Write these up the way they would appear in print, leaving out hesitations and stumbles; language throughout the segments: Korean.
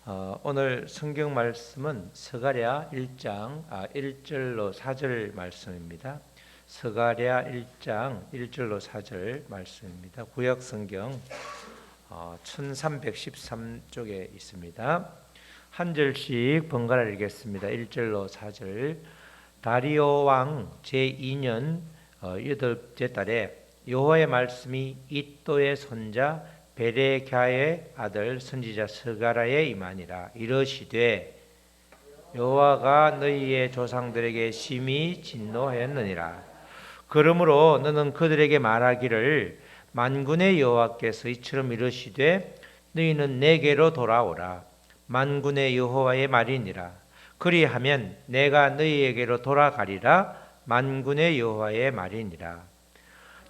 오늘 성경 말씀은 스가랴 1장 1절로 4절 말씀입니다. 스가랴 1장 1절로 4절 말씀입니다. 구약 성경 1313쪽에 있습니다. 한 절씩 번갈아 읽겠습니다. 1절로 4절. 다리오 왕 제2년 8째 달에 여호와의 말씀이 이또의 손자 베레갸의 아들 선지자 스가랴에 임하니라. 이르시되 여호와가 너희의 조상들에게 심히 진노하였느니라. 그러므로 너는 그들에게 말하기를 만군의 여호와께서 이처럼 이르시되 너희는 내게로 돌아오라. 만군의 여호와의 말이니라. 그리하면 내가 너희에게로 돌아가리라. 만군의 여호와의 말이니라.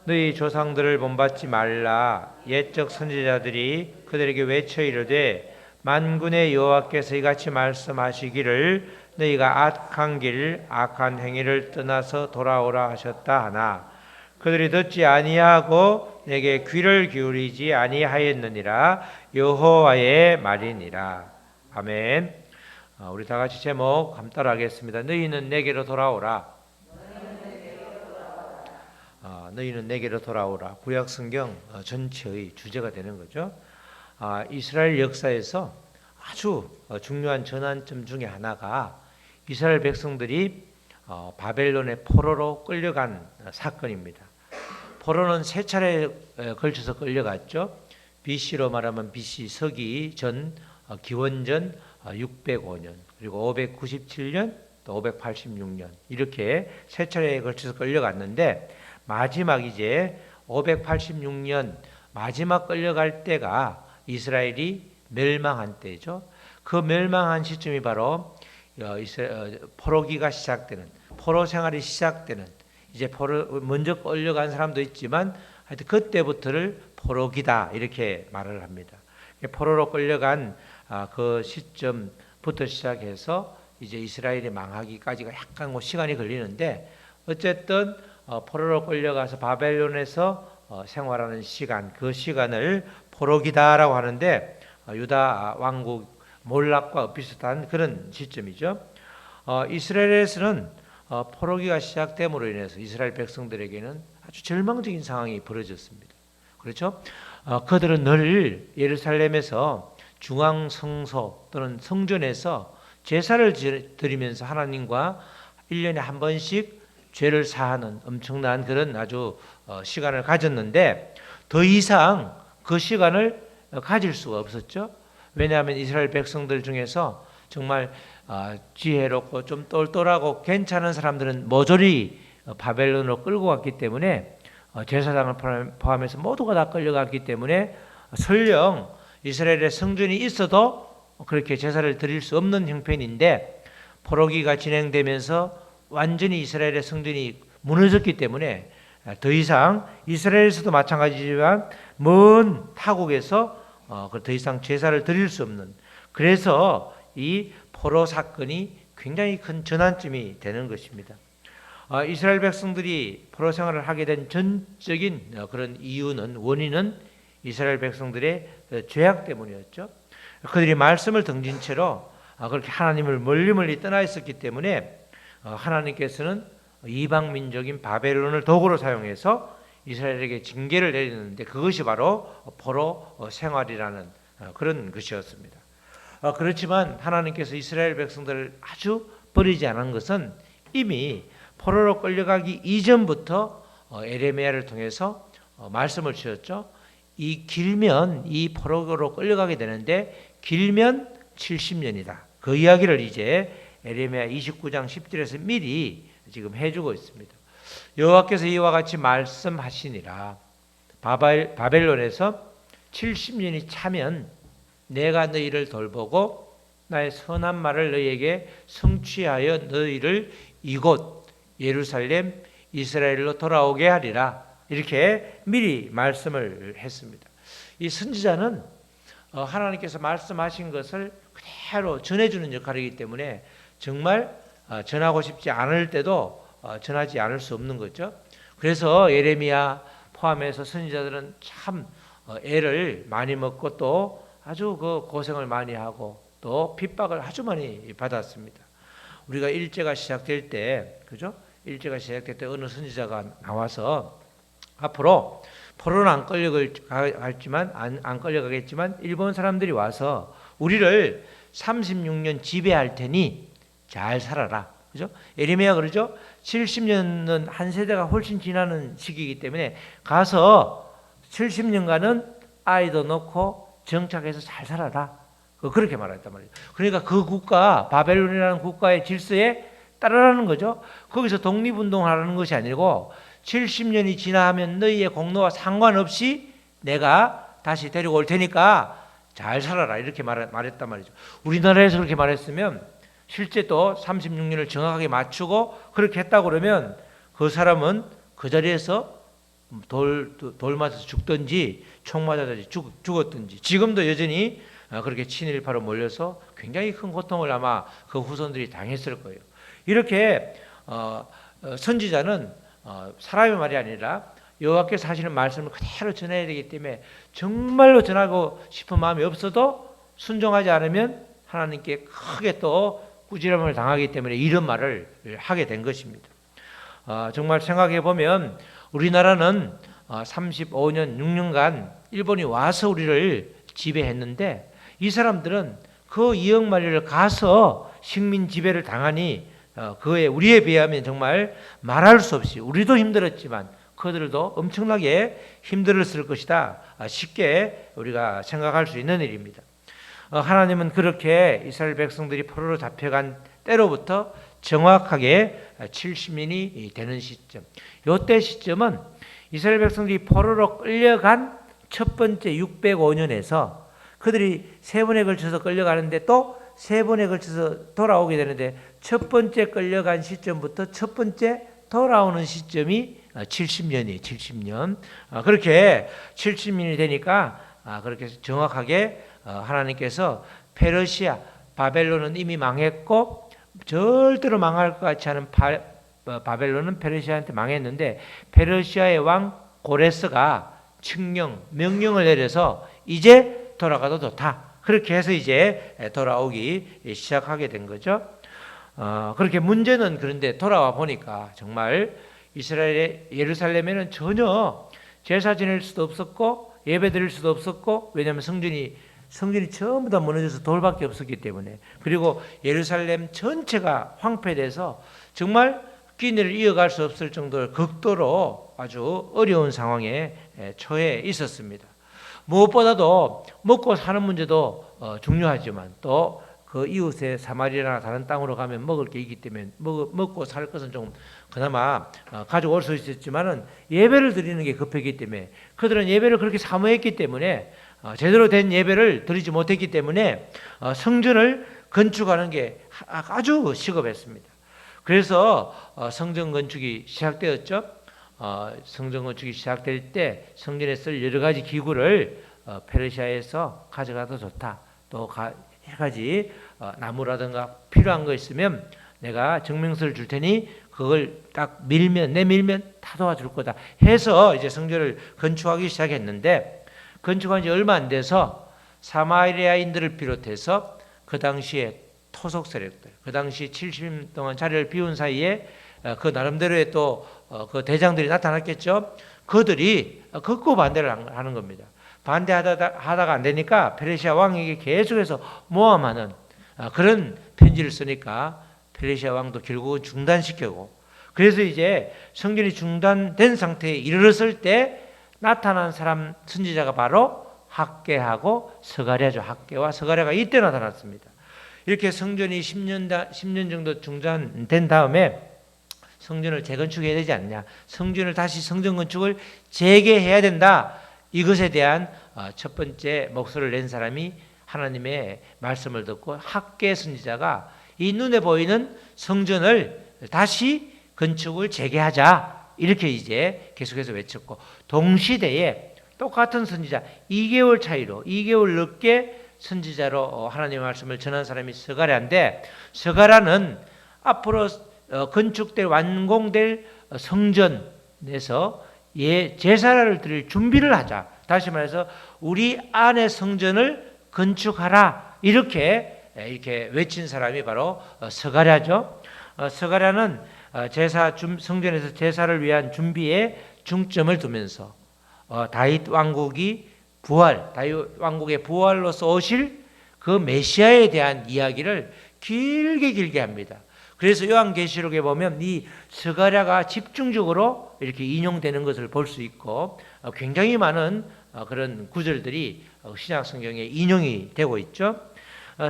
너희 조상들을 본받지 말라. 옛적 선지자들이 그들에게 외쳐 이르되 만군의 여호와께서 이같이 말씀하시기를 너희가 악한 길 악한 행위를 떠나서 돌아오라 하셨다 하나 그들이 듣지 아니하고 내게 귀를 기울이지 아니하였느니라. 여호와의 말이니라. 아멘. 우리 다 같이 제목 함따라하겠습니다. 너희는 내게로 돌아오라. 너희는 내게로 돌아오라. 구약 성경 전체의 주제가 되는 거죠. 이스라엘 역사에서 아주 중요한 전환점 중에 하나가 이스라엘 백성들이 바벨론의 포로로 끌려간 사건입니다. 포로는 세 차례에 걸쳐서 끌려갔죠. BC로 말하면 BC 서기 전 기원전 605년 그리고 597년 또 586년 이렇게 세 차례에 걸쳐서 끌려갔는데 마지막 이제 586년 마지막 끌려갈 때가 이스라엘이 멸망한 때죠. 그 멸망한 시점이 바로 포로기가 시작되는 포로 생활이 시작되는 이제 포로 먼저 끌려간 사람도 있지만 하여튼 그때부터를 포로기다 이렇게 말을 합니다. 포로로 끌려간 그 시점부터 시작해서 이제 이스라엘이 망하기까지가 약간 시간이 걸리는데 어쨌든 포로로 끌려가서 바벨론에서 생활하는 시간, 그 시간을 포로기다라고 하는데 유다 왕국 몰락과 비슷한 그런 시점이죠. 이스라엘에서는 포로기가 시작됨으로 인해서 이스라엘 백성들에게는 아주 절망적인 상황이 벌어졌습니다. 그렇죠? 그들은 늘 예루살렘에서 중앙 성소 또는 성전에서 제사를 드리면서 하나님과 1년에 한 번씩 죄를 사하는 엄청난 그런 아주 시간을 가졌는데 더 이상 그 시간을 가질 수가 없었죠. 왜냐하면 이스라엘 백성들 중에서 정말 지혜롭고 좀 똘똘하고 괜찮은 사람들은 모조리 바벨론으로 끌고 갔기 때문에 제사장을 포함해서 모두가 다 끌려갔기 때문에 설령 이스라엘의 성전이 있어도 그렇게 제사를 드릴 수 없는 형편인데 포로기가 진행되면서 완전히 이스라엘의 성전이 무너졌기 때문에 더 이상 이스라엘에서도 마찬가지지만 먼 타국에서 더 이상 제사를 드릴 수 없는 그래서 이 포로 사건이 굉장히 큰 전환점이 되는 것입니다. 이스라엘 백성들이 포로 생활을 하게 된 전적인 그런 이유는 원인은 이스라엘 백성들의 죄악 때문이었죠. 그들이 말씀을 등진 채로 그렇게 하나님을 멀리 떠나 있었기 때문에 하나님께서는 이방 민족인 바벨론을 도구로 사용해서 이스라엘에게 징계를 내리는데 그것이 바로 포로 생활이라는 그런 것이었습니다. 그렇지만 하나님께서 이스라엘 백성들을 아주 버리지 않은 것은 이미 포로로 끌려가기 이전부터 에레미야를 통해서 말씀을 주셨죠. 이 길면 이 포로로 끌려가게 되는데 길면 70년이다. 그 이야기를 이제 에레미야 29장 10절에서 미리 지금 해주고 있습니다. 여호와께서 이와 같이 말씀하시니라. 바벨론에서 70년이 차면 내가 너희를 돌보고 나의 선한 말을 너희에게 성취하여 너희를 이곳 예루살렘 이스라엘로 돌아오게 하리라. 이렇게 미리 말씀을 했습니다. 이 선지자는 하나님께서 말씀하신 것을 그대로 전해주는 역할이기 때문에 정말 전하고 싶지 않을 때도 전하지 않을 수 없는 거죠. 그래서 예레미야 포함해서 선지자들은 참 애를 많이 먹고 또 아주 그 고생을 많이 하고 또 핍박을 아주 많이 받았습니다. 우리가 일제가 시작될 때, 그죠? 일제가 시작될 때 어느 선지자가 나와서 앞으로 포로는 안 끌려가겠지만 일본 사람들이 와서 우리를 36년 지배할 테니 잘 살아라. 그죠? 예레미야 그러죠? 70년은 한 세대가 훨씬 지나는 시기이기 때문에 가서 70년간은 아이도 놓고 정착해서 잘 살아라. 그렇게 말했단 말이에요. 그러니까 그 국가, 바벨론이라는 국가의 질서에 따르라는 거죠. 거기서 독립운동하라는 것이 아니고 70년이 지나면 너희의 공로와 상관없이 내가 다시 데리고 올 테니까 잘 살아라. 이렇게 말했단 말이죠. 우리나라에서 그렇게 말했으면 실제 또 36년을 정확하게 맞추고 그렇게 했다고 그러면 그 사람은 그 자리에서 돌 맞아서 죽든지 총 맞아서 죽었든지 지금도 여전히 그렇게 친일파로 몰려서 굉장히 큰 고통을 아마 그 후손들이 당했을 거예요. 이렇게 선지자는 사람의 말이 아니라 여호와께서 하시는 말씀을 그대로 전해야 되기 때문에 정말로 전하고 싶은 마음이 없어도 순종하지 않으면 하나님께 크게 또 꾸지람을 당하기 때문에 이런 말을 하게 된 것입니다. 정말 생각해 보면 우리나라는 35년, 6년간 일본이 와서 우리를 지배했는데 이 사람들은 그 2억 마리를 가서 식민 지배를 당하니 그에 우리에 비하면 정말 말할 수 없이 우리도 힘들었지만 그들도 엄청나게 힘들었을 것이다. 쉽게 우리가 생각할 수 있는 일입니다. 하나님은 그렇게 이스라엘 백성들이 포로로 잡혀간 때로부터 정확하게 70년이 되는 시점. 이때 시점은 이스라엘 백성들이 포로로 끌려간 첫 번째 605년에서 그들이 세 번에 걸쳐서 끌려가는데 또 세 번에 걸쳐서 돌아오게 되는데 첫 번째 끌려간 시점부터 첫 번째 돌아오는 시점이 70년이에요. 70년. 그렇게 70년이 되니까 그렇게 정확하게 하나님께서 페르시아, 바벨론은 이미 망했고 절대로 망할 것 같지 않은 바벨론은 페르시아한테 망했는데 페르시아의 왕 고레스가 명령을 내려서 이제 돌아가도 좋다. 그렇게 해서 이제 돌아오기 시작하게 된 거죠. 그렇게 문제는 그런데 돌아와 보니까 정말 이스라엘의 예루살렘에는 전혀 제사 지낼 수도 없었고 예배 드릴 수도 없었고 왜냐하면 성전이 전부 다 무너져서 돌밖에 없었기 때문에 그리고 예루살렘 전체가 황폐돼서 정말 끼니를 이어갈 수 없을 정도로 극도로 아주 어려운 상황에 처해 있었습니다. 무엇보다도 먹고 사는 문제도 중요하지만 또 그 이웃의 사마리아나 다른 땅으로 가면 먹을 게 있기 때문에 먹고 살 것은 좀 그나마 가져올 수 있었지만은 예배를 드리는 게 급했기 때문에 그들은 예배를 그렇게 사모했기 때문에 제대로 된 예배를 드리지 못했기 때문에 성전을 건축하는 게 아주 시급했습니다. 그래서 성전 건축이 시작되었죠. 성전 건축이 시작될 때 성전에 쓸 여러 가지 기구를 페르시아에서 가져가도 좋다. 또 여러 가지 나무라든가 필요한 거 있으면 내가 증명서를 줄 테니 그걸 딱 내밀면 다 도와줄 거다 해서 이제 성전을 건축하기 시작했는데 건축한 지 얼마 안 돼서 사마리아인들을 비롯해서 그 당시에 토속 세력들, 그 당시 70년 동안 자리를 비운 사이에 그 나름대로의 또 그 대장들이 나타났겠죠. 그들이 극구 반대를 하는 겁니다. 반대하다가 안 되니까 페르시아 왕에게 계속해서 모함하는 그런 편지를 쓰니까 페르시아 왕도 결국은 중단시키고 그래서 이제 성전이 중단된 상태에 이르렀을 때 나타난 사람 선지자가 바로 학개하고 스가랴죠. 학개와 스가랴가 이때 나타났습니다. 이렇게 성전이 10년 정도 중단된 다음에 성전을 재건축해야 되지 않냐. 성전을 다시 성전 건축을 재개해야 된다. 이것에 대한 첫 번째 목소리를 낸 사람이 하나님의 말씀을 듣고 학개 선지자가 이 눈에 보이는 성전을 다시 건축을 재개하자. 이렇게 이제 계속해서 외쳤고 동시대에 똑같은 선지자 2개월 차이로 2개월 늦게 선지자로 하나님의 말씀을 전한 사람이 스가랴인데 스가랴는 앞으로 건축될 완공될 성전에서 제사를 드릴 준비를 하자. 다시 말해서 우리 안의 성전을 건축하라. 이렇게 이렇게 외친 사람이 바로 스가랴죠. 스가랴는 성전에서 제사를 위한 준비에 중점을 두면서 다윗 왕국의 부활로서 오실 그 메시아에 대한 이야기를 길게 합니다. 그래서 요한계시록에 보면 이 스가랴가 집중적으로 이렇게 인용되는 것을 볼 수 있고 굉장히 많은 그런 구절들이 신약 성경에 인용이 되고 있죠.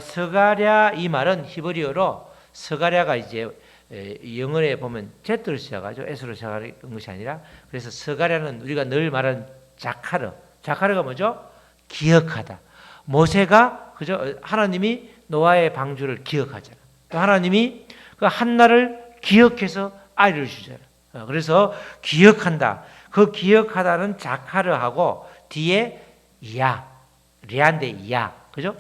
스가랴 이 말은 히브리어로 스가랴가 이제 영어에 보면 Z로 시작하죠. S로 시작하는 것이 아니라 그래서 스가랴는 우리가 늘 말하는 자카르가 뭐죠? 기억하다. 모세가 그죠? 하나님이 노아의 방주를 기억하잖아. 또 하나님이 그 한나를 기억해서 아이를 주잖아. 그래서 기억한다. 그 기억하다는 자카르하고 뒤에 리안데 이야, 그죠?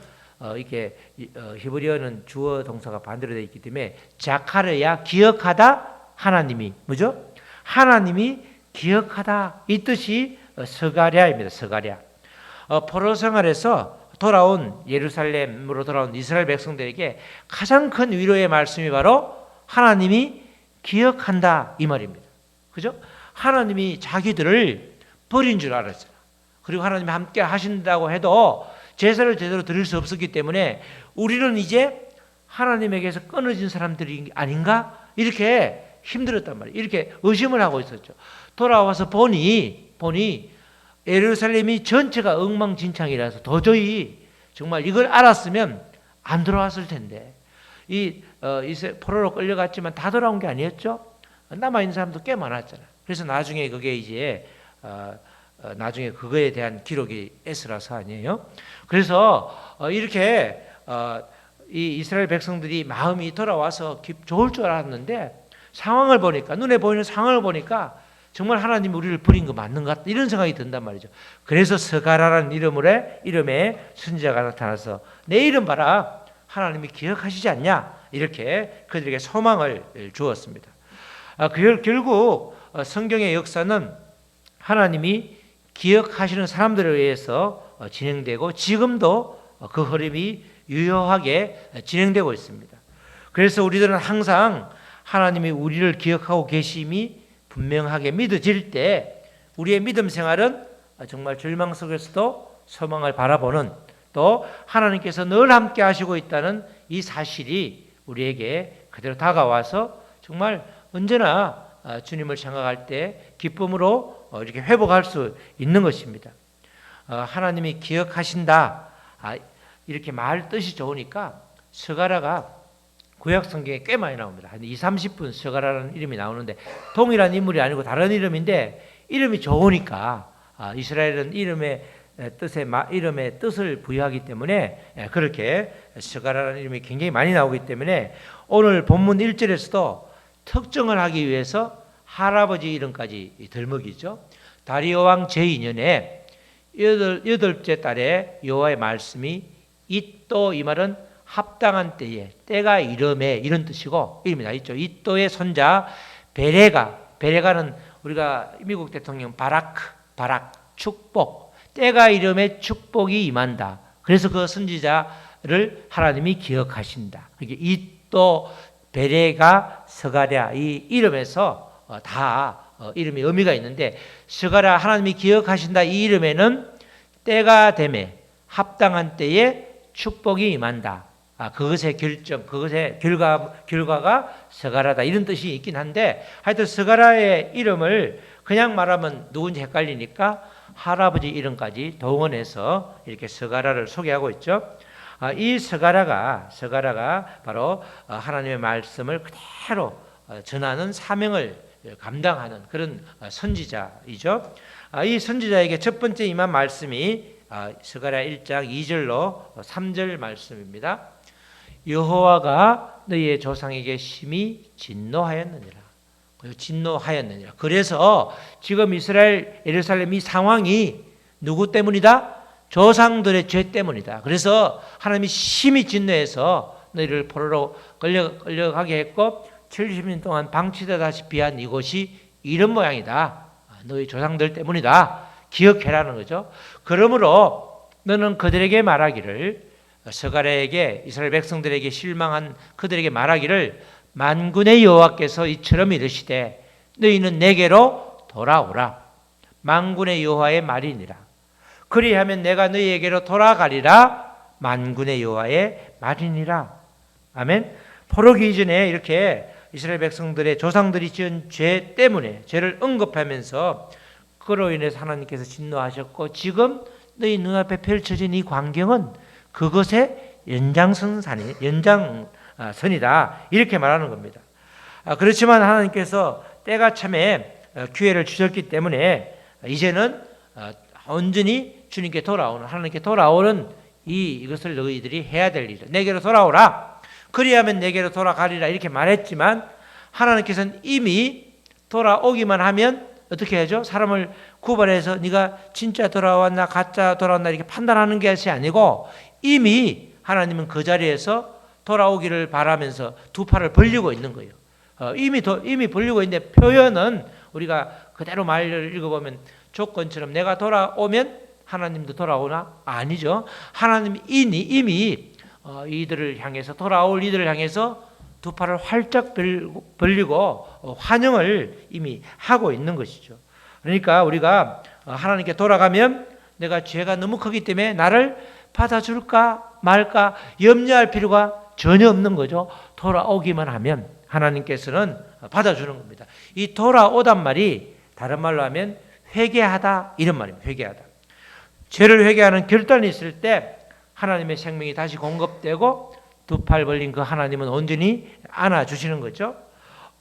이렇게 히브리어는 주어 동사가 반대로 되어 있기 때문에 자카르야 기억하다 하나님이 뭐죠? 하나님이 기억하다 이 뜻이 스가랴입니다. 스가랴. 포로 생활에서 예루살렘으로 돌아온 이스라엘 백성들에게 가장 큰 위로의 말씀이 바로 하나님이 기억한다 이 말입니다. 그죠? 하나님이 자기들을 버린 줄 알았어요. 그리고 하나님이 함께 하신다고 해도 제사를 제대로 드릴 수 없었기 때문에 우리는 이제 하나님에게서 끊어진 사람들이 아닌가? 이렇게 힘들었단 말이에요. 이렇게 의심을 하고 있었죠. 돌아와서 보니 예루살렘이 전체가 엉망진창이라서 도저히 정말 이걸 알았으면 안 돌아왔을 텐데 포로로 끌려갔지만 다 돌아온 게 아니었죠. 남아있는 사람도 꽤 많았잖아요. 그래서 나중에 그게 이제 나중에 그거에 대한 기록이 에스라서 아니에요. 그래서 이렇게 이 이스라엘 백성들이 마음이 돌아와서 좋을 줄 알았는데 상황을 보니까 눈에 보이는 상황을 보니까 정말 하나님이 우리를 버린 거 맞는 것 같다 이런 생각이 든단 말이죠. 그래서 스가랴라는 이름에 선지자가 나타나서 내 이름 봐라 하나님이 기억하시지 않냐 이렇게 그들에게 소망을 주었습니다. 결국 성경의 역사는 하나님이 기억하시는 사람들에 의해서 진행되고 지금도 그 흐름이 유효하게 진행되고 있습니다. 그래서 우리들은 항상 하나님이 우리를 기억하고 계심이 분명하게 믿어질 때 우리의 믿음 생활은 정말 절망 속에서도 소망을 바라보는 또 하나님께서 늘 함께 하시고 있다는 이 사실이 우리에게 그대로 다가와서 정말 언제나 주님을 생각할 때 기쁨으로 이렇게 회복할 수 있는 것입니다. 하나님이 기억하신다 이렇게 말 뜻이 좋으니까 스가랴가 구약 성경에 꽤 많이 나옵니다. 한 2-30분 스가랴라는 이름이 나오는데 동일한 인물이 아니고 다른 이름인데 이름이 좋으니까 이스라엘은 이름의 뜻을 부여하기 때문에 그렇게 스가랴라는 이름이 굉장히 많이 나오기 때문에 오늘 본문 1절에서도 특정을 하기 위해서 할아버지 이름까지 들먹이죠. 다리오 왕 제2년에 여덟째 달에 여호와의 말씀이 이또 이 말은 합당한 때가 이름에 이런 뜻이고 이름이 나 있죠. 이또의 손자 베레가는 우리가 미국 대통령 바락 축복 때가 이름에 축복이 임한다. 그래서 그 선지자를 하나님이 기억하신다. 이또 베레가 스가랴 이 이름에서 다 이름이 의미가 있는데 스가랴 하나님이 기억하신다 이 이름에는 때가 됨에 합당한 때에 축복이 임한다. 그것의 결과가 스가랴다 이런 뜻이 있긴 한데 하여튼 스가랴의 이름을 그냥 말하면 누군지 헷갈리니까 할아버지 이름까지 동원해서 이렇게 스가랴를 소개하고 있죠. 이 스가랴가 바로 하나님의 말씀을 그대로 전하는 사명을 감당하는 그런 선지자이죠. 이 선지자에게 첫 번째 임한 말씀이 스가랴 1장 2절로 3절 말씀입니다. 여호와가 너희의 조상에게 심히 진노하였느니라. 그래서 지금 이스라엘 예루살렘 이 상황이 누구 때문이다? 조상들의 죄 때문이다. 그래서 하나님이 심히 진노해서 너희를 포로로 끌려가게 했고 70년 동안 방치되다시피 한 이곳이 이런 모양이다. 너희 조상들 때문이다. 기억해라는 거죠. 그러므로 너는 그들에게 말하기를 서가랴에게 이스라엘 백성들에게 실망한 그들에게 말하기를 만군의 여호와께서 이처럼 이르시되 너희는 내게로 돌아오라. 만군의 여호와의 말이니라. 그리하면 내가 너희에게로 돌아가리라. 만군의 여호와의 말이니라. 아멘. 포로기 이전에 이렇게 이스라엘 백성들의 조상들이 지은 죄 때문에 죄를 언급하면서 그로 인해서 하나님께서 진노하셨고 지금 너희 눈앞에 펼쳐진 이 광경은 그것의 연장선이다 이렇게 말하는 겁니다. 그렇지만 하나님께서 때가 참에 기회를 주셨기 때문에 이제는 온전히 주님께 돌아오는 하나님께 돌아오는 이것을 너희들이 해야 될 일이다. 내게로 돌아오라. 그리하면 내게로 돌아가리라 이렇게 말했지만 하나님께서는 이미 돌아오기만 하면 어떻게 하죠? 사람을 구별해서 네가 진짜 돌아왔나 가짜 돌아왔나 이렇게 판단하는 것이 아니고 이미 하나님은 그 자리에서 돌아오기를 바라면서 두 팔을 벌리고 있는 거예요. 이미 벌리고 있는데 표현은 우리가 그대로 말을 읽어보면 조건처럼 내가 돌아오면 하나님도 돌아오나? 아니죠. 하나님이 이미 이들을 향해서 돌아올 이들을 향해서 두 팔을 활짝 벌리고 환영을 이미 하고 있는 것이죠. 그러니까 우리가 하나님께 돌아가면 내가 죄가 너무 크기 때문에 나를 받아줄까 말까 염려할 필요가 전혀 없는 거죠. 돌아오기만 하면 하나님께서는 받아주는 겁니다. 이 돌아오단 말이 다른 말로 하면 회개하다 이런 말입니다. 회개하다. 죄를 회개하는 결단이 있을 때 하나님의 생명이 다시 공급되고 두 팔 벌린 그 하나님은 온전히 안아주시는 거죠.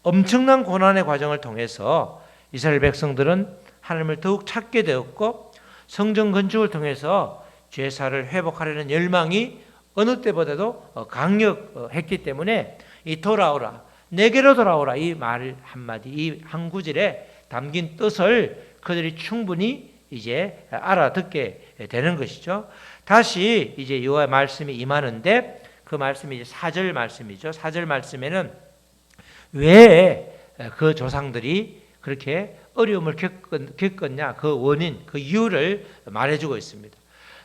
엄청난 고난의 과정을 통해서 이스라엘 백성들은 하나님을 더욱 찾게 되었고 성전 건축을 통해서 죄사를 회복하려는 열망이 어느 때보다도 강력했기 때문에 이 돌아오라, 내게로 돌아오라 이 말 한마디, 이 한 구절에 담긴 뜻을 그들이 충분히 이제 알아듣게 되는 것이죠. 다시 이제 여호와의 말씀이 임하는데 그 말씀이 이제 4절 말씀이죠. 4절 말씀에는 왜 그 조상들이 그렇게 어려움을 겪었냐 그 원인, 그 이유를 말해주고 있습니다.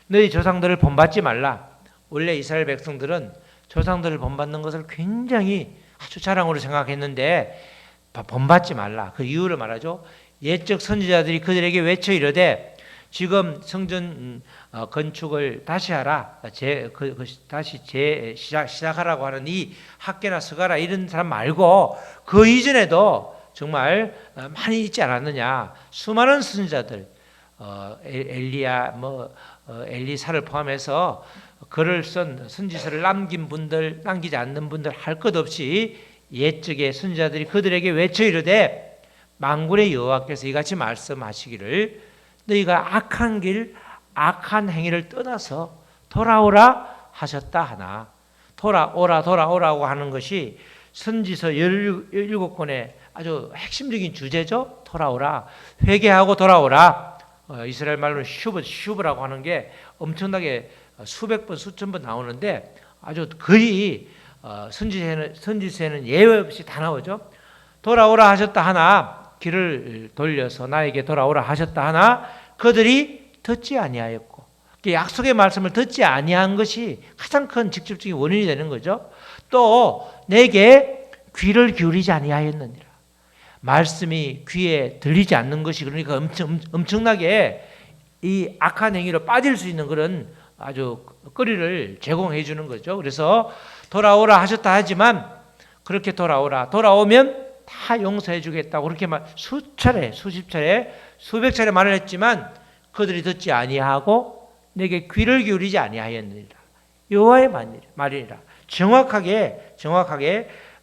너희 조상들을 본받지 말라. 원래 이스라엘 백성들은 조상들을 본받는 것을 굉장히 아주 자랑으로 생각했는데 본받지 말라. 그 이유를 말하죠. 옛적 선지자들이 그들에게 외쳐 이르되 지금 성전 건축을 다시 하라, 다시 시작하라고 하는 이 학계나 서가라 이런 사람 말고 그 이전에도 정말 많이 있지 않았느냐. 수많은 선지자들, 엘리야, 엘리사를 포함해서 글을 쓴 선지서를 남기지 않는 분들 할 것 없이 옛적의 선지자들이 그들에게 외쳐 이르되 만군의 여호와께서 이같이 말씀하시기를 너희가 악한 길, 악한 행위를 떠나서 돌아오라 하셨다 하나. 돌아오라고 하는 것이 선지서 17권의 아주 핵심적인 주제죠. 돌아오라. 회개하고 돌아오라. 이스라엘 말로는 슈브라고 하는 게 엄청나게 수백 번, 수천 번 나오는데 아주 거의 선지서에는 예외 없이 다 나오죠. 돌아오라 하셨다 하나, 길을 돌려서 나에게 돌아오라 하셨다 하나 그들이 듣지 아니하였고 약속의 말씀을 듣지 아니한 것이 가장 큰 직접적인 원인이 되는 거죠. 또 내게 귀를 기울이지 아니하였느니라. 말씀이 귀에 들리지 않는 것이 그러니까 엄청나게 이 악한 행위로 빠질 수 있는 그런 아주 거리를 제공해 주는 거죠. 그래서 돌아오라 하셨다 하지만 그렇게 돌아오면 다 용서해 주겠다고 그렇게 수십 차례, 수백 차례 말을 했지만 그들이 듣지 아니하고 내게 귀를 기울이지 아니하였느니라. 여호와의 말이니라. 정확하게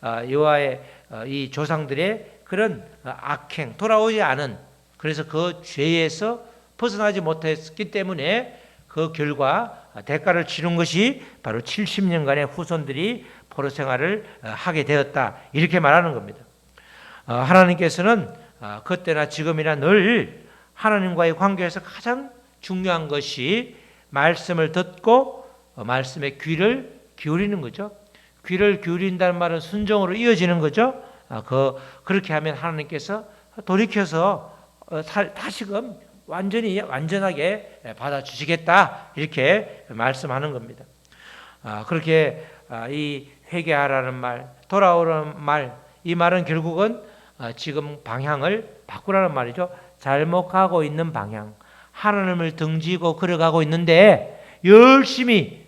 여호와의 이 조상들의 그런 악행, 돌아오지 않은, 그래서 그 죄에서 벗어나지 못했기 때문에 그 결과 대가를 치른 것이 바로 70년간의 후손들이 포로 생활을 하게 되었다 이렇게 말하는 겁니다. 하나님께서는 그때나 지금이나 늘 하나님과의 관계에서 가장 중요한 것이 말씀을 듣고 말씀에 귀를 기울이는 거죠. 귀를 기울인다는 말은 순종으로 이어지는 거죠. 그렇게 하면 하나님께서 돌이켜서 다시금 완전하게 받아주시겠다 이렇게 말씀하는 겁니다. 그렇게 이 회개하라는 말, 돌아오라는 말, 이 말은 결국은 지금 방향을 바꾸라는 말이죠. 잘못 가고 있는 방향, 하나님을 등지고 걸어가고 있는데 열심히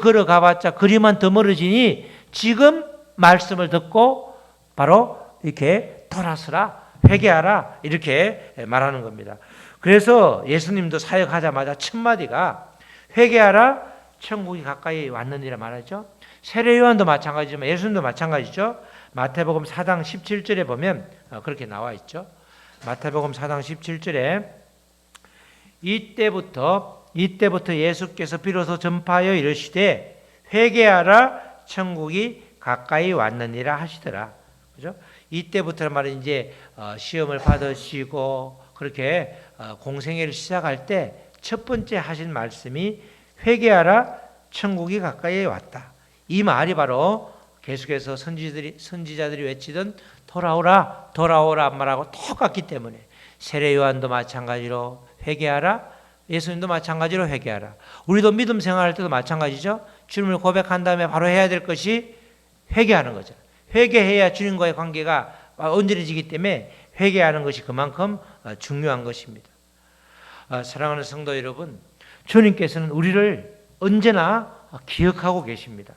걸어가봤자 거리만 더 멀어지니 지금 말씀을 듣고 바로 이렇게 돌아서라, 회개하라, 이렇게 말하는 겁니다. 그래서 예수님도 사역하자마자 첫 마디가 회개하라, 천국이 가까이 왔느니라 말하죠. 세례 요한도 마찬가지지만 예수님도 마찬가지죠. 마태복음 4장 17절에 보면 그렇게 나와 있죠. 마태복음 4장 17절에 이때부터 예수께서 비로소 전파하여 이르시되 회개하라, 천국이 가까이 왔느니라 하시더라. 그죠? 이때부터는 말은 이제 시험을 받으시고 그렇게 공생애를 시작할 때 첫 번째 하신 말씀이 회개하라, 천국이 가까이 왔다. 이 말이 바로 계속해서 선지자들이 외치던 돌아오라, 돌아오라 말하고 똑같기 때문에 세례 요한도 마찬가지로 회개하라, 예수님도 마찬가지로 회개하라. 우리도 믿음 생활할 때도 마찬가지죠. 주님을 고백한 다음에 바로 해야 될 것이 회개하는 거죠. 회개해야 주님과의 관계가 온전해지기 때문에 회개하는 것이 그만큼 중요한 것입니다. 사랑하는 성도 여러분, 주님께서는 우리를 언제나 기억하고 계십니다.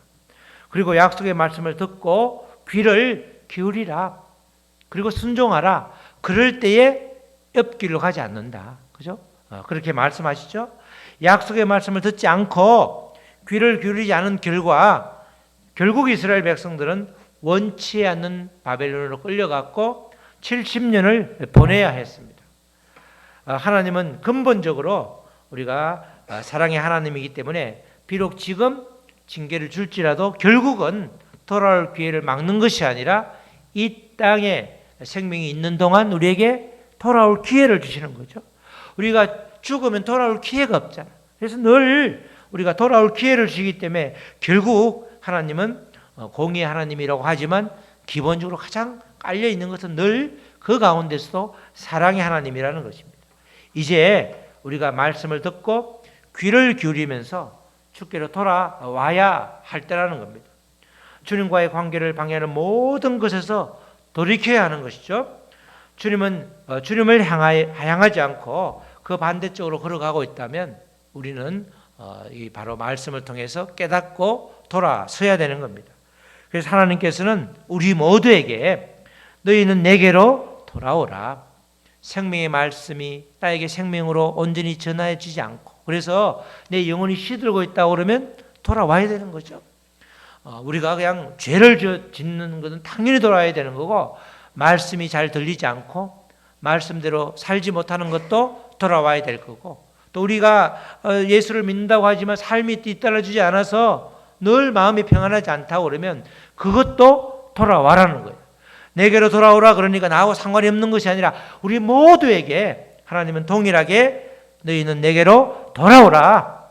그리고 약속의 말씀을 듣고 귀를 기울이라, 그리고 순종하라. 그럴 때에 옆길로 가지 않는다. 그죠? 그렇게 말씀하시죠. 약속의 말씀을 듣지 않고 귀를 기울이지 않은 결과 결국 이스라엘 백성들은 원치 않는 바벨론으로 끌려갔고 70년을 보내야 했습니다. 하나님은 근본적으로 우리가 사랑의 하나님이기 때문에 비록 지금 징계를 줄지라도 결국은 돌아올 기회를 막는 것이 아니라 이 땅에 생명이 있는 동안 우리에게 돌아올 기회를 주시는 거죠. 우리가 죽으면 돌아올 기회가 없잖아. 그래서 늘 우리가 돌아올 기회를 주시기 때문에 결국 하나님은 공의의 하나님이라고 하지만 기본적으로 가장 깔려 있는 것은 늘 그 가운데서도 사랑의 하나님이라는 것입니다. 이제 우리가 말씀을 듣고 귀를 기울이면서 주께로 돌아와야 할 때라는 겁니다. 주님과의 관계를 방해하는 모든 것에서 돌이켜야 하는 것이죠. 주님을 향하지 않고 그 반대쪽으로 걸어가고 있다면 우리는 이 바로 말씀을 통해서 깨닫고 돌아서야 되는 겁니다. 그래서 하나님께서는 우리 모두에게 너희는 내게로 돌아오라. 생명의 말씀이 나에게 생명으로 온전히 전하여지지 않고, 그래서 내 영혼이 시들고 있다고 그러면 돌아와야 되는 거죠. 우리가 그냥 죄를 짓는 것은 당연히 돌아와야 되는 거고, 말씀이 잘 들리지 않고 말씀대로 살지 못하는 것도 돌아와야 될 거고, 또 우리가 예수를 믿는다고 하지만 삶이 뒤따라주지 않아서 늘 마음이 평안하지 않다고 그러면 그것도 돌아와라는 거예요. 내게로 돌아오라 그러니까 나하고 상관이 없는 것이 아니라 우리 모두에게 하나님은 동일하게 너희는 내게로 돌아오라.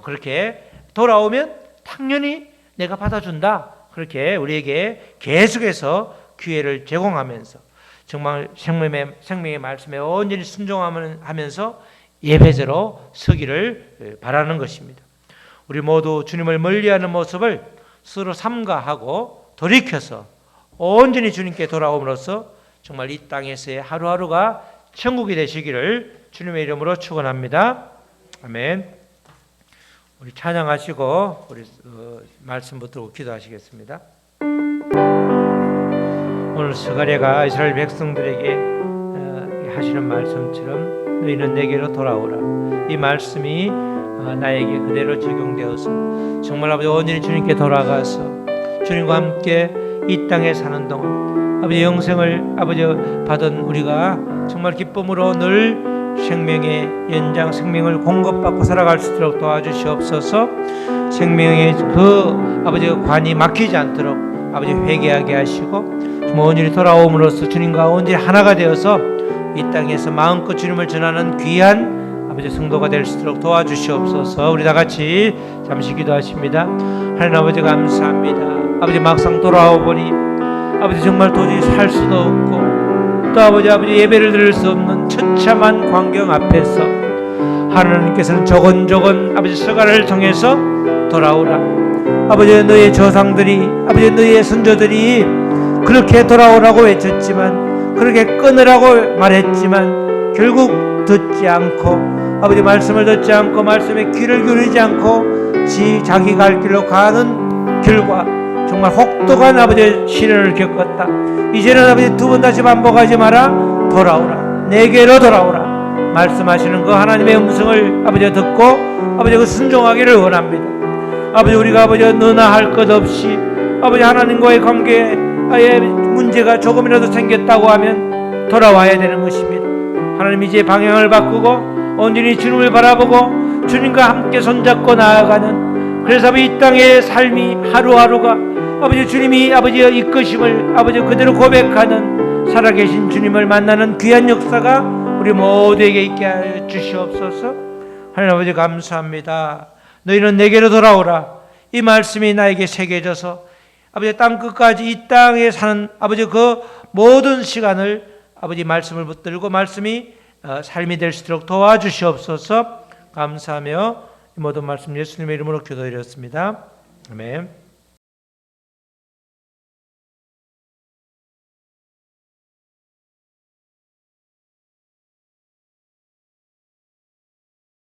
그렇게 돌아오면 당연히 내가 받아준다. 그렇게 우리에게 계속해서 기회를 제공하면서 정말 생명의 말씀에 온전히 순종하면서 예배자로 서기를 바라는 것입니다. 우리 모두 주님을 멀리하는 모습을 서로 삼가하고 돌이켜서 온전히 주님께 돌아옴으로써 정말 이 땅에서의 하루하루가 천국이 되시기를 주님의 이름으로 축원합니다. 아멘. 우리 찬양하시고 우리 말씀 붙들고 기도하시겠습니다. 오늘 스가랴가 이스라엘 백성들에게 하시는 말씀처럼 너희는 내게로 돌아오라. 이 말씀이 나에게 그대로 적용되어서 정말 아버지 온전히 주님께 돌아가서 주님과 함께 이 땅에 사는 동안 아버지 영생을 아버지 받은 우리가 정말 기쁨으로 늘 생명의 연장 생명을 공급받고 살아갈 수 있도록 도와주시옵소서. 생명의 그 아버지 관이 막히지 않도록 아버지 회개하게 하시고 정말 온전히 돌아옴으로써 주님과 온전히 하나가 되어서 이 땅에서 마음껏 주님을 전하는 귀한 아버지 성도가 될 수 있도록 도와주시옵소서. 우리 다 같이 잠시 기도하십니다. 하나님 아버지 감사합니다. 아버지 막상 돌아와 보니 아버지 정말 도저히 살 수도 없고 또 아버지 예배를 드릴 수 없는 처참한 광경 앞에서 하나님께서는 조곤조곤 아버지 서가를 통해서 돌아오라. 아버지 너의 조상들이 아버지 너의 선조들이 그렇게 돌아오라고 외쳤지만 그렇게 끊으라고 말했지만 결국 듣지 않고 아버지 말씀을 듣지 않고 말씀에 귀를 기울이지 않고 자기 갈 길로 가는 결과 정말 혹독한 아버지 시련을 겪었다. 이제는 아버지 두 번 다시 반복하지 마라. 돌아오라. 내게로 돌아오라. 말씀하시는 그 하나님의 음성을 아버지 듣고 아버지 그 순종하기를 원합니다. 아버지 우리가 아버지 너나 할 것 없이 아버지 하나님과의 관계에 문제가 조금이라도 생겼다고 하면 돌아와야 되는 것입니다. 하나님 이제 방향을 바꾸고 온전히 주님을 바라보고 주님과 함께 손잡고 나아가는 그래서 아버지 이 땅의 삶이 하루하루가 아버지 주님이 아버지의 이끄심을 아버지 그대로 고백하는 살아계신 주님을 만나는 귀한 역사가 우리 모두에게 있게 하여 주시옵소서. 하나님 아버지 감사합니다. 너희는 내게로 돌아오라. 이 말씀이 나에게 새겨져서 아버지 땅 끝까지 이 땅에 사는 아버지 그 모든 시간을 아버지 말씀을 붙들고 말씀이 삶이 될 수 있도록 도와주시옵소서. 감사하며 이 모든 말씀 예수님의 이름으로 기도드렸습니다. 아멘.